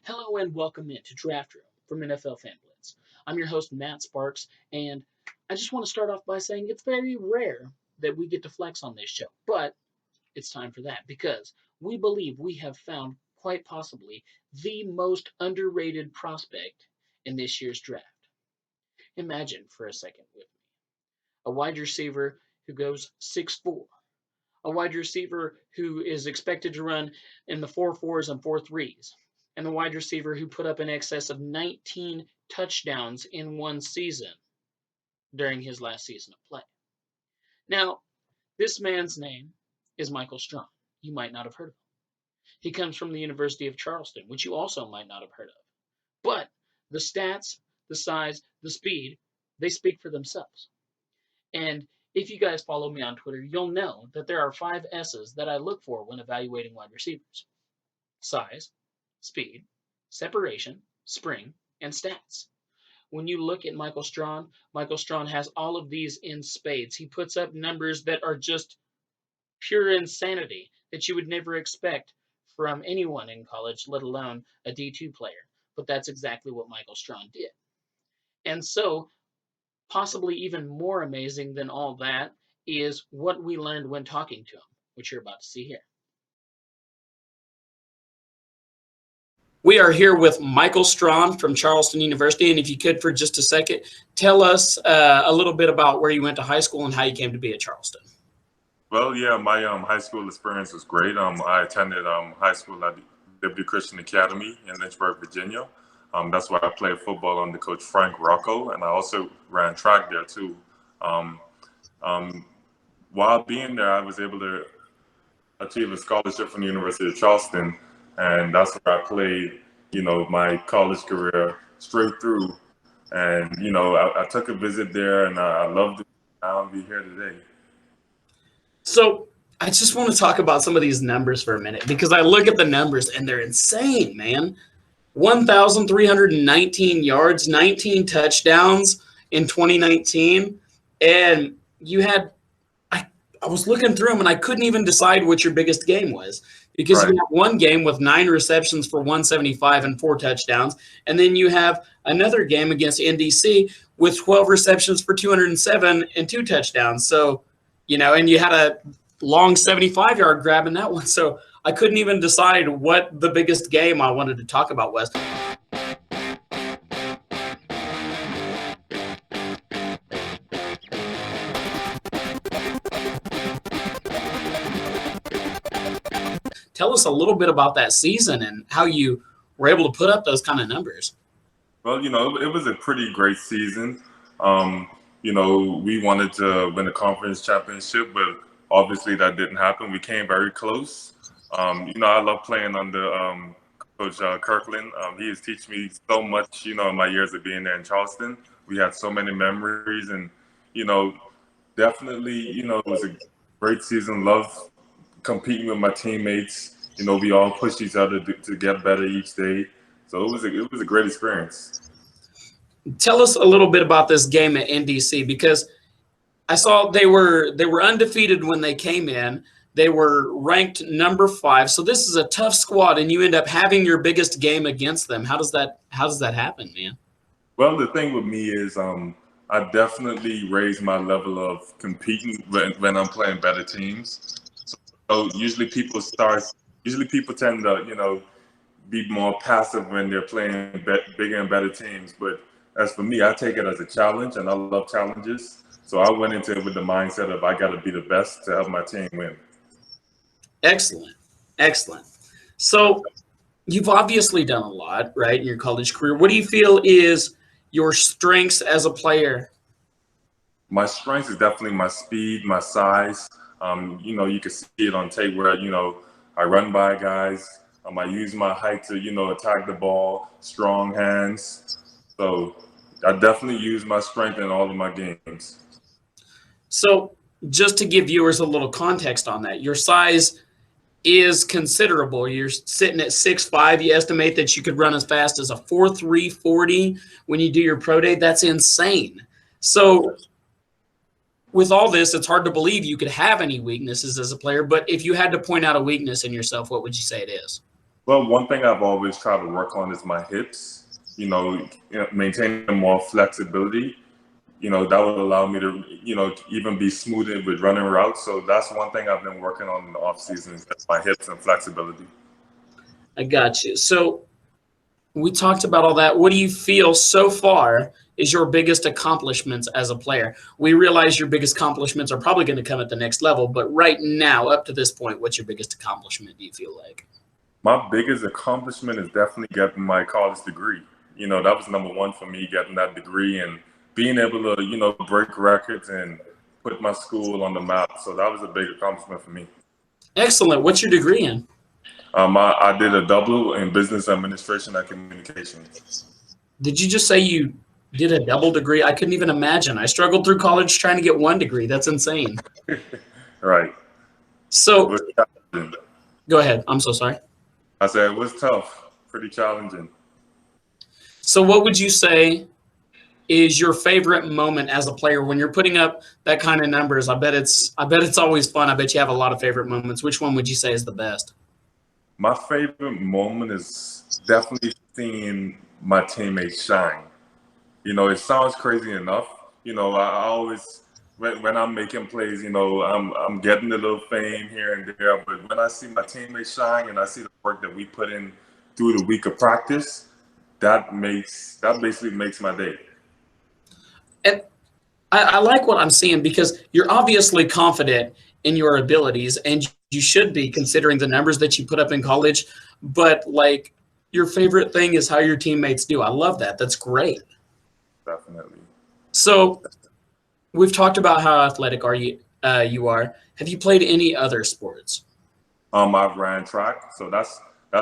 Hello and welcome into Draft Room from NFL Fan Blitz. I'm your host, Matt Sparks, and I just want to start off by saying it's very rare that we get to flex on this show, but it's time for that because we believe we have found quite possibly the most underrated prospect in this year's draft. Imagine for a second with me a wide receiver who goes 6'4", a wide receiver who is expected to run in the 4.4s and 4.3s, and the wide receiver who put up in excess of 19 touchdowns in one season during his last season of play. Now, this man's name is Michael Strachan. You might not have heard of him. He comes from the University of Charleston, which you also might not have heard of. But the stats, the size, the speed, they speak for themselves. And if you guys follow me on Twitter, you'll know that there are 5 S's that I look for when evaluating wide receivers: size, speed, separation, spring, and stats. When you look at Michael Strachan has all of these in spades. He puts up numbers that are just pure insanity that you would never expect from anyone in college, let alone a D2 player. But that's exactly what Michael Strachan did. And so, possibly even more amazing than all that is what we learned when talking to him, which you're about to see here. We are here with Michael Strachan from Charleston University, and if you could for just a second, tell us a little bit about where you went to high school and how you came to be at Charleston. Well, yeah, my high school experience was great. I attended high school at Liberty Christian Academy in Lynchburg, Virginia. That's where I played football under Coach Frank Rocco, and I also ran track there too. While being there, I was able to achieve a scholarship from the University of Charleston, and that's where I played, my college career straight through. And, I took a visit there, and I loved it. I'll be here today. So I just want to talk about some of these numbers for a minute because I look at the numbers, and they're insane, man. 1,319 yards, 19 touchdowns in 2019. And you had, I was looking through them and I couldn't even decide what your biggest game was because you have one game with 9 receptions for 175 and 4 touchdowns. And then you have another game against NDC with 12 receptions for 207 and 2 touchdowns. So, and you had a long 75-yard grab in that one. So I couldn't even decide what the biggest game I wanted to talk about was. Tell us a little bit about that season and how you were able to put up those kind of numbers. Well, it was a pretty great season. we wanted to win the conference championship, but obviously that didn't happen. We came very close. I love playing under Coach Kirkland. He has taught me so much, in my years of being there in Charleston. We had so many memories, and definitely, it was a great season. Love competing with my teammates. We all pushed each other to get better each day. So it was a great experience. Tell us a little bit about this game at NDC, because I saw they were undefeated when they came in. They were ranked number 5. So this is a tough squad, and you end up having your biggest game against them. How does that happen, man? Well, the thing with me is I definitely raise my level of competing when I'm playing better teams. So usually people tend to, be more passive when they're playing bigger and better teams. But as for me, I take it as a challenge, and I love challenges. So I went into it with the mindset of I got to be the best to help my team win. Excellent. So you've obviously done a lot, right, in your college career. What do you feel is your strengths as a player? My strength is definitely my speed, my size. You can see it on tape where, I run by guys. I use my height to, attack the ball, strong hands. So I definitely use my strength in all of my games. So just to give viewers a little context on that, your size is considerable. You're sitting at 6'5". You estimate that you could run as fast as a 4.3 40 when you do your pro day. That's insane. So with all this, it's hard to believe you could have any weaknesses as a player. But if you had to point out a weakness in yourself, what would you say it is? Well, one thing I've always tried to work on is my hips, maintaining more flexibility. That would allow me to, even be smoother with running routes. So that's one thing I've been working on in the off season is my hips and flexibility. I got you. So we talked about all that. What do you feel so far is your biggest accomplishments as a player? We realize your biggest accomplishments are probably going to come at the next level, but right now, up to this point, what's your biggest accomplishment, do you feel like? My biggest accomplishment is definitely getting my college degree. That was number 1 for me, getting that degree and being able to, break records and put my school on the map. So that was a big accomplishment for me. Excellent. What's your degree in? I did a double in business administration and communications. Did you just say you did a double degree? I couldn't even imagine. I struggled through college trying to get 1 degree. That's insane. Right. So go ahead. I'm so sorry. I said it was tough, pretty challenging. So what would you say is your favorite moment as a player when you're putting up that kind of numbers? I bet it's always fun. I bet you have a lot of favorite moments. Which one would you say is the best? My favorite moment is definitely seeing my teammates shine. It sounds crazy enough. I always, when I'm making plays, I'm getting a little fame here and there. But when I see my teammates shine and I see the work that we put in through the week of practice, that basically makes my day. And I like what I'm seeing, because you're obviously confident in your abilities, and you should be, considering the numbers that you put up in college. But like, your favorite thing is how your teammates do. I love that. That's great. Definitely. So we've talked about how athletic you are. Have you played any other sports? I ran track, so that's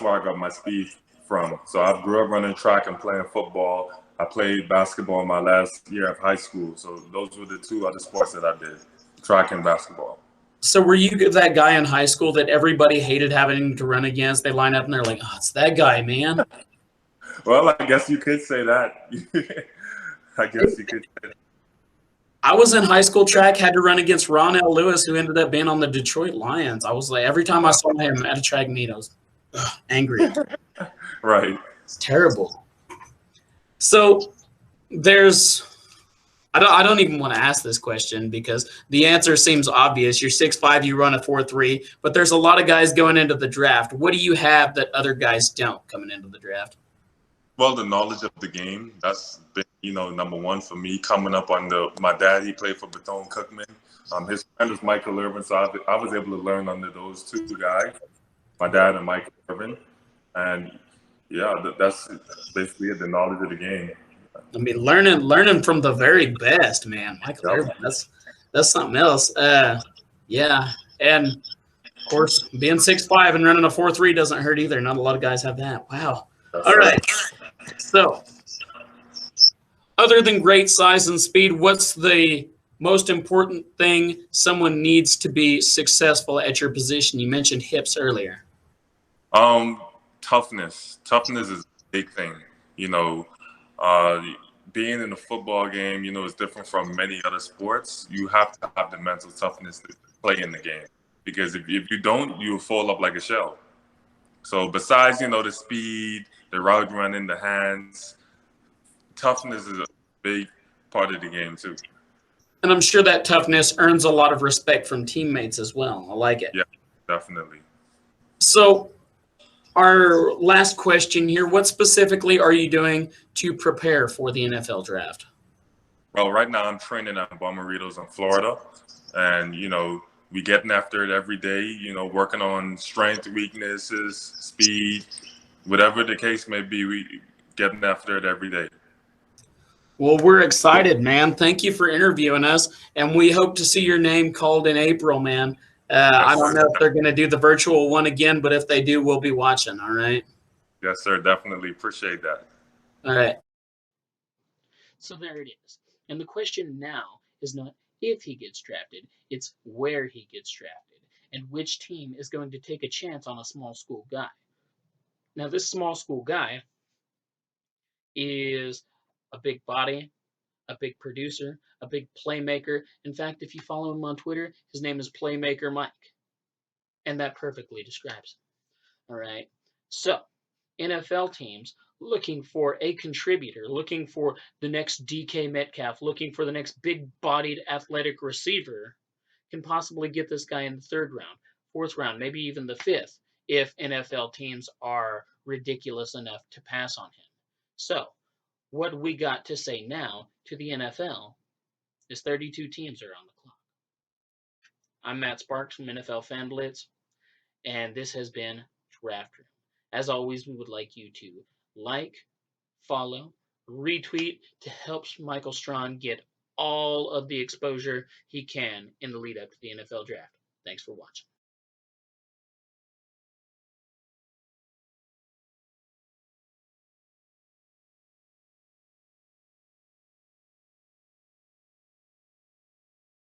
where I got my speed from. So I grew up running track and playing football. I played basketball in my last year of high school. So those were the 2 other sports that I did, track and basketball. So were you that guy in high school that everybody hated having to run against? They line up and they're like, oh, it's that guy, man. Well, I guess you could say that. I guess you could say that. I was in high school track, had to run against Ron L. Lewis, who ended up being on the Detroit Lions. I was like, every time I saw him at a track meet, I was angry. Right. It's terrible. So I don't even want to ask this question, because the answer seems obvious. You're 6'5", you run a 4.3, but there's a lot of guys going into the draft. What do you have that other guys don't coming into the draft? Well, the knowledge of the game, that's been, number 1 for me. Coming up under my dad, he played for Bethune-Cookman. His friend was Michael Irvin, so I was able to learn under those 2 guys, my dad and Michael Irvin. And yeah, that's basically it, the knowledge of the game. I mean, learning from the very best, man. Michael Yep. Irvin, that's something else. Yeah, and of course, being 6'5" and running a 4.3 doesn't hurt either. Not a lot of guys have that. Wow. Yes, All sir. right. So, other than great size and speed, what's the most important thing someone needs to be successful at your position? You mentioned hips earlier. Um, Toughness. Toughness is a big thing. You know, uh, being in a football game, you know, is different from many other sports. You have to have the mental toughness to play in the game because if you don't, you'll fall up like a shell. So besides, you know, the speed, the route running, the hands, toughness is a big part of the game too. And I'm sure that toughness earns a lot of respect from teammates as well. I like it. Yeah, definitely. So, our last question here, what specifically are you doing to prepare for the NFL draft? Well, right now I'm training at Bommarito's in Florida, and you know we getting after it every day. You know, working on strength, weaknesses, speed, whatever the case may be. We getting after it every day. Well, we're excited, man. Thank you for interviewing us, and we hope to see your name called in April, man. I Yes, don't sir. know if they're going to do the virtual one again, but if they do, we'll be watching. All right. Yes, sir. Definitely appreciate that. All right. So there it is. And the question now is not if he gets drafted, it's where he gets drafted and which team is going to take a chance on a small school guy. Now, this small school guy is a big body, a big producer, a big playmaker. In fact, if you follow him on Twitter, his name is Playmaker Mike. And that perfectly describes him. All right. So, NFL teams looking for a contributor, looking for the next DK Metcalf, looking for the next big bodied athletic receiver, can possibly get this guy in the third round, fourth round, maybe even the fifth, if NFL teams are ridiculous enough to pass on him. So, what we got to say now to the NFL is 32 teams are on the clock. I'm Matt Sparks from NFL Fan Blitz, and this has been Draft Room. As always, we would like you to like, follow, retweet to help Michael Strachan get all of the exposure he can in the lead up to the NFL draft. Thanks for watching.